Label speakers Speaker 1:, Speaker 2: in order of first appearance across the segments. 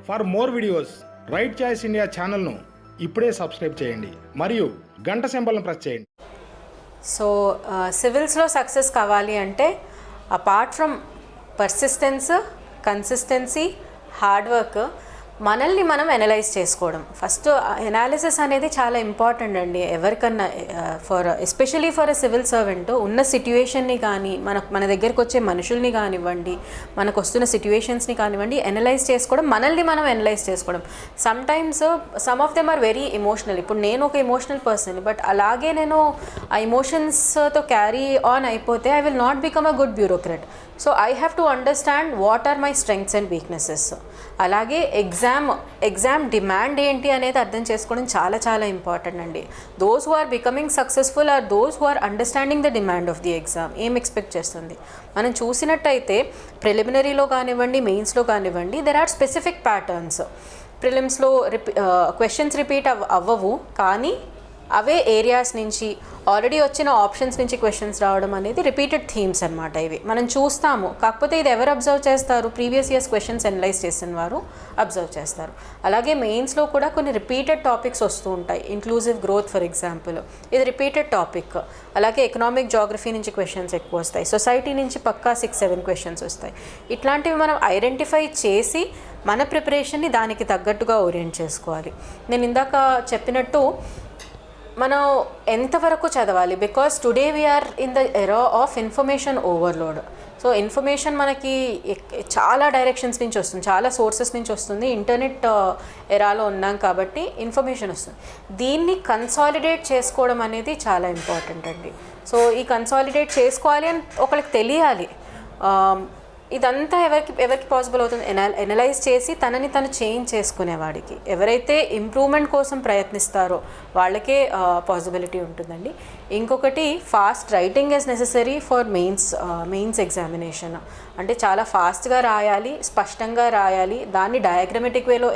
Speaker 1: For more videos right choice India ఛానల్ను ఇప్పుడే subscribe చేయండి మరియు గంట సింబల్ను ప్రెస్ చేయండి.
Speaker 2: సో సివిల్స్లో సక్సెస్ కావాలి అంటే apart from persistence, consistency, hard work, మనల్ని మనం అనలైజ్ చేసుకోవడం. ఫస్ట్ ఎనాలిసిస్ అనేది చాలా ఇంపార్టెంట్ అండి ఎవరికన్నా, especially for a civil servant. ఉన్న సిట్యుయేషన్ని కానీ మన దగ్గరకు వచ్చే మనుషుల్ని కానివ్వండి, మనకు వస్తున్న సిట్యుయేషన్స్ని కానివ్వండి అనలైజ్ చేసుకోవడం, మనల్ని మనం అనలైజ్ చేసుకోవడం. Sometimes some of them are very emotional. ఇప్పుడు నేను ఒక ఎమోషనల్ పర్సన్, బట్ అలాగే నేను ఆ ఎమోషన్స్తో క్యారీ ఆన్ అయిపోతే I will not become a good bureaucrat. So I have to understand what are my strengths and weaknesses. అలాగే ఎగ్జామ్ డిమాండ్ ఏంటి అనేది అర్థం చేసుకోవడం చాలా చాలా ఇంపార్టెంట్ అండి. Those who are becoming successful are those who are understanding the demand of the exam. ఏం expect చేస్తుంది మనం చూసినట్టయితే ప్రిలిమినరీలో కానివ్వండి, మెయిన్స్లో కానివ్వండి, దెర్ ఆర్ స్పెసిఫిక్ ప్యాటర్న్స్. ప్రిలిమ్స్లో క్వశ్చన్స్ రిపీట్ అవ్వవు, కానీ అవే ఏరియాస్ నుంచి ఆల్రెడీ వచ్చిన ఆప్షన్స్ నుంచి క్వశ్చన్స్ రావడం అనేది రిపీటెడ్ థీమ్స్ అనమాట. ఇవి మనం చూస్తాము. కాకపోతే ఇది ఎవరు అబ్జర్వ్ చేస్తారు? ప్రీవియస్ ఇయర్స్ క్వశ్చన్స్ అనలైజ్ చేసిన వారు అబ్జర్వ్ చేస్తారు. అలాగే మెయిన్స్లో కూడా కొన్ని రిపీటెడ్ టాపిక్స్ వస్తూ ఉంటాయి. ఇంక్లూజివ్ గ్రోత్ ఫర్ ఎగ్జాంపుల్, ఇది రిపీటెడ్ టాపిక్. అలాగే ఎకనామిక్ జాగ్రఫీ నుంచి క్వశ్చన్స్ ఎక్కువ వస్తాయి. సొసైటీ నుంచి పక్కా 6-7 క్వశ్చన్స్ వస్తాయి. ఇట్లాంటివి మనం ఐడెంటిఫై చేసి మన ప్రిపరేషన్ని దానికి తగ్గట్టుగా ఓరియంట్ చేసుకోవాలి. నేను ఇందాక చెప్పినట్టు మనం ఎంతవరకు చదవాలి? Because today we are in the era of information overload. So information మనకి చాలా డైరెక్షన్స్ నుంచి వస్తుంది, చాలా సోర్సెస్ నుంచి వస్తుంది. ఇంటర్నెట్ ఎరాలో ఉన్నాం కాబట్టి ఇన్ఫర్మేషన్ వస్తుంది. దీన్ని కన్సాలిడేట్ చేసుకోవడం అనేది చాలా ఇంపార్టెంట్ అండి. సో ఈ కన్సాలిడేట్ చేసుకోవాలి అని ఒకరికి తెలియాలి. ఇదంతా ఎవరికి పాసిబుల్ అవుతుంది? ఎనలైజ్ చేసి తనని తను చేంజ్ చేసుకునేవాడికి, ఎవరైతే ఇంప్రూవ్మెంట్ కోసం ప్రయత్నిస్తారో వాళ్ళకే పాసిబిలిటీ ఉంటుందండి. ఇంకొకటి, fast writing is necessary for mains examination. అంటే చాలా ఫాస్ట్గా రాయాలి, స్పష్టంగా రాయాలి. దాన్ని డయాగ్రమెటిక్ వేలో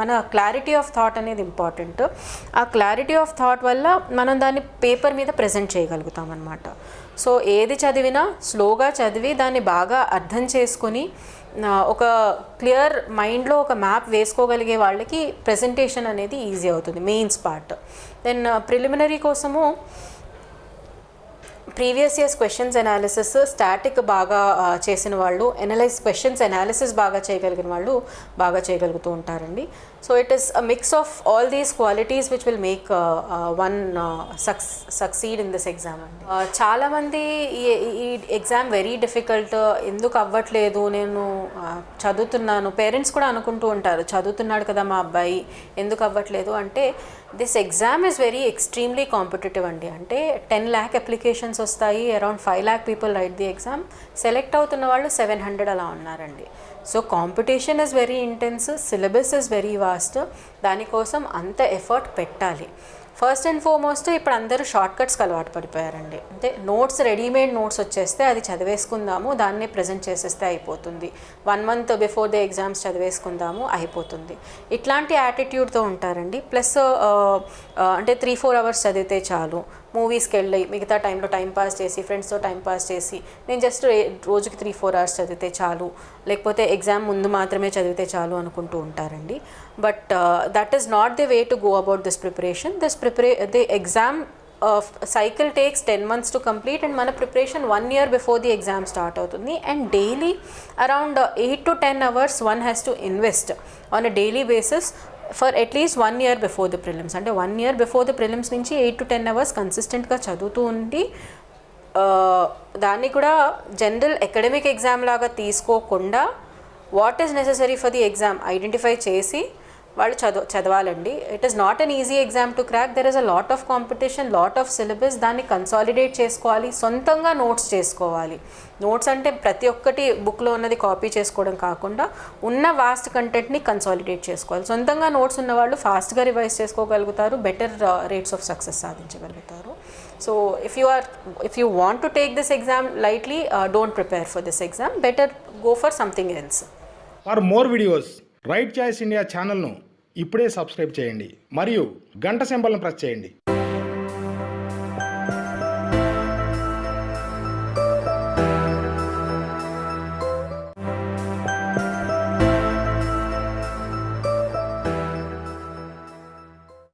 Speaker 2: మన క్లారిటీ ఆఫ్ థాట్ అనేది ఇంపార్టెంట్. ఆ క్లారిటీ ఆఫ్ థాట్ వల్ల మనం దాన్ని పేపర్ మీద ప్రజెంట్ చేయగలుగుతాం అన్నమాట. సో ఏది చదివినా స్లోగా చదివి దాన్ని బాగా అర్థం చేసుకొని ఒక క్లియర్ మైండ్లో ఒక మ్యాప్ వేసుకోగలిగే వాళ్ళకి ప్రజెంటేషన్ అనేది ఈజీ అవుతుంది, మెయిన్స్ పార్ట్. దెన్ ప్రిలిమినరీ కోసము previous years questions analysis, static బాగా చేసిన వాళ్ళు, క్వశ్చన్స్ అనాలిసిస్ బాగా చేయగలిగిన వాళ్ళు బాగా చేయగలుగుతూ ఉంటారండి. So it is a mix of all these qualities which will make one succeed in this exam అండి. చాలామంది ఈ ఎగ్జామ్ వెరీ డిఫికల్ట్, ఎందుకు అవ్వట్లేదు, నేను చదువుతున్నాను, పేరెంట్స్ కూడా అనుకుంటూ ఉంటారు చదువుతున్నాడు కదా మా అబ్బాయి, ఎందుకు అవ్వట్లేదు అంటే this exam is very extremely competitive అండి. అంటే 10 lakh అప్లికేషన్స్ వస్తాయి, around 5 lakh people write the exam. Select అవుతున్న వాళ్ళు 700 అలా ఉన్నారండి. So competition is very intense, syllabus is very vast. దానికోసం అంత ఎఫర్ట్ పెట్టాలి. ఫస్ట్ అండ్ ఫార్మోస్ట్ ఇప్పుడు అందరూ షార్ట్ కట్స్కి అలవాటు పడిపోయారండి. అంటే నోట్స్, రెడీమేడ్ నోట్స్ వచ్చేస్తే అది చదివేసుకుందాము, దాన్నే ప్రజెంట్ చేసేస్తే అయిపోతుంది, 1 month బిఫోర్ ద ఎగ్జామ్స్ చదివేసుకుందాము, అయిపోతుంది. ఇట్లాంటి యాటిట్యూడ్తో ఉంటారండి. ప్లస్ అంటే 3-4 hours చదివితే చాలు, మూవీస్కి వెళ్ళి మిగతా టైంలో టైంపాస్ చేసి, ఫ్రెండ్స్తో టైంపాస్ చేసి, నేను జస్ట్ రోజుకి 3-4 hours చదివితే చాలు, లేకపోతే ఎగ్జామ్ ముందు మాత్రమే చదివితే చాలు అనుకుంటూ ఉంటారండి. But that is not the way to go about this preparation. The exam cycle takes 10 months to complete, and మన preparation 1 year before the exam start అవుతుంది. And daily around 8 to 10 hours one has to invest on a daily basis for at least 1 year before the prelims. అంటే 1 year before the prelims నుంచి 8 to 10 hours కన్సిస్టెంట్గా చదువుతూ ఉండి దాన్ని కూడా general academic exam లాగా తీసుకోకుండా what is necessary for the exam identify చేసి వాళ్ళు చదవాలండి. It is not an easy exam to crack. There is a lot of competition, lot of syllabus. దాన్ని కన్సాలిడేట్ చేసుకోవాలి, సొంతంగా నోట్స్ చేసుకోవాలి. నోట్స్ అంటే ప్రతి ఒక్కటి బుక్లో ఉన్నది కాపీ చేసుకోవడం కాకుండా ఉన్న వాస్ట్ కంటెంట్ని కన్సాలిడేట్ చేసుకోవాలి. సొంతంగా నోట్స్ ఉన్నవాళ్ళు ఫాస్ట్గా రివైజ్ చేసుకోగలుగుతారు, బెటర్ రేట్స్ ఆఫ్ సక్సెస్ సాధించగలుగుతారు. So if you want to take this exam lightly, don't prepare for this exam. Better go for something else.
Speaker 1: For more videos, right choice India ఛానల్ను ఇప్పుడే subscribe చేయండి మరియు గంట సింబల్ను press చేయండి.